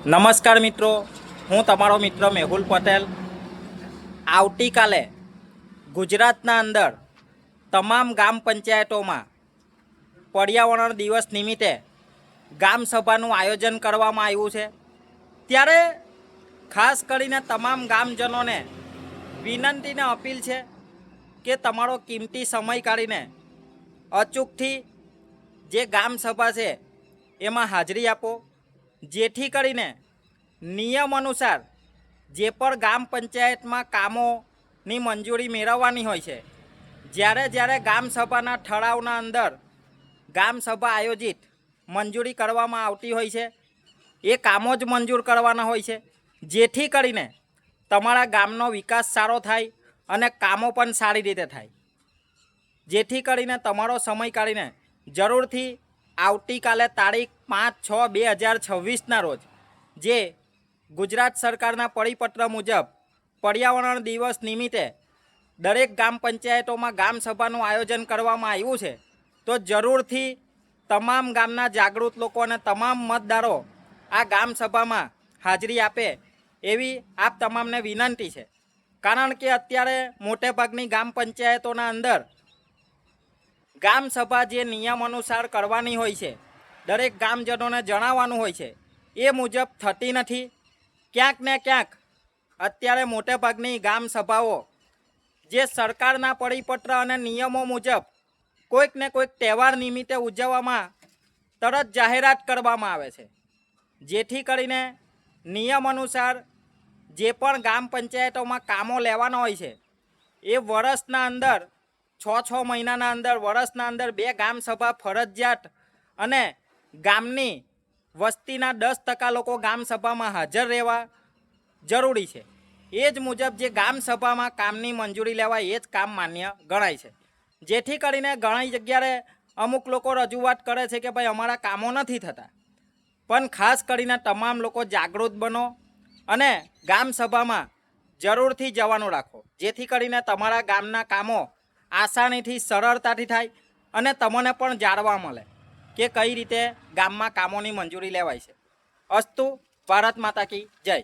નમસ્કાર મિત્રો, હું તમારો મિત્ર મેહુલ પટેલ। આવતીકાલે ગુજરાતના અંદર તમામ ગામ પંચાયતોમાં પર્યાવરણ દિવસ નિમિત્તે ગામ સભાનું આયોજન કરવામાં આવ્યું છે। ત્યારે ખાસ કરીને તમામ ગામજનોને વિનંતીને અપીલ છે કે તમારો કિંમતી સમય કાઢીને અચૂકથી જે ગામ સભા છે એમાં હાજરી આપો, જેથી કરીને નિયમ અનુસાર જે પણ ગામ પંચાયતમાં કામોની મંજૂરી મેળવવાની હોય છે, જ્યારે ગામ સભાના ઠરાવના અંદર ગામ સભા આયોજિત મંજૂરી કરવામાં આવતી હોય છે, એ કામો જ મંજૂર કરવાના હોય છે, જેથી કરીને તમારા ગામનો વિકાસ સારો થાય અને કામો પણ સારી રીતે થાય। જેથી કરીને તમારો સમય કાઢીને જરૂરથી આવતીકાલે તારીખ 5/6/2026ના રોજ જે ગુજરાત સરકારના પરિપત્ર મુજબ પર્યાવરણ દિવસ નિમિત્તે દરેક ગામ પંચાયતોમાં ગામ સભાનું આયોજન કરવામાં આવ્યું છે, તો જરૂરથી તમામ ગામના જાગૃત લોકો અને તમામ મતદારો આ ગામ સભામાં હાજરી આપે એવી આપ તમામને વિનંતી છે। કારણ કે અત્યારે મોટે ભાગની ગામ પંચાયતોના અંદર ગામ સભા જે નિયમ અનુસાર કરવાની હોય છે, દરેક ગામજનોને જણાવવાનું હોય છે, એ મુજબ થતી નથી। ક્યાંક ને ક્યાંક અત્યારે મોટે ભાગની ગામ સભાઓ જે સરકારના પરિપત્ર અને નિયમો મુજબ કોઈક ને કોઈક તહેવાર નિમિત્તે ઉજવવામાં તરત જાહેરાત કરવામાં આવે છે, જેથી કરીને નિયમ અનુસાર જે પણ ગામ પંચાયતોમાં કામો લેવાના હોય છે એ વર્ષના અંદર 6 મહિનાના અંદર વર્ષના અંદર 2 ગામ સભા ફરજિયાત અને ગામની વસ્તીના 10% લોકો ગામ સભામાં હાજર રહેવા જરૂરી છે। એ જ મુજબ જે ગામ સભામાં કામની મંજૂરી લેવાય એ જ કામ માન્ય ગણાય છે। જેથી કરીને ઘણી જગ્યાએ અમુક લોકો રજૂઆત કરે છે કે ભાઈ અમારા કામો નથી થતા, પણ ખાસ કરીને તમામ લોકો જાગૃત બનો અને ગામ સભામાં જરૂરથી જવાનું રાખો, જેથી કરીને તમારા ગામના કામો આસાનીથી સરળતાથી થાય અને તમને પણ જાણવા મળે કે કઈ રીતે ગામમાં કામોની મંજૂરી લેવાય છે। અસ્તુ, ભારત માતા કી જય।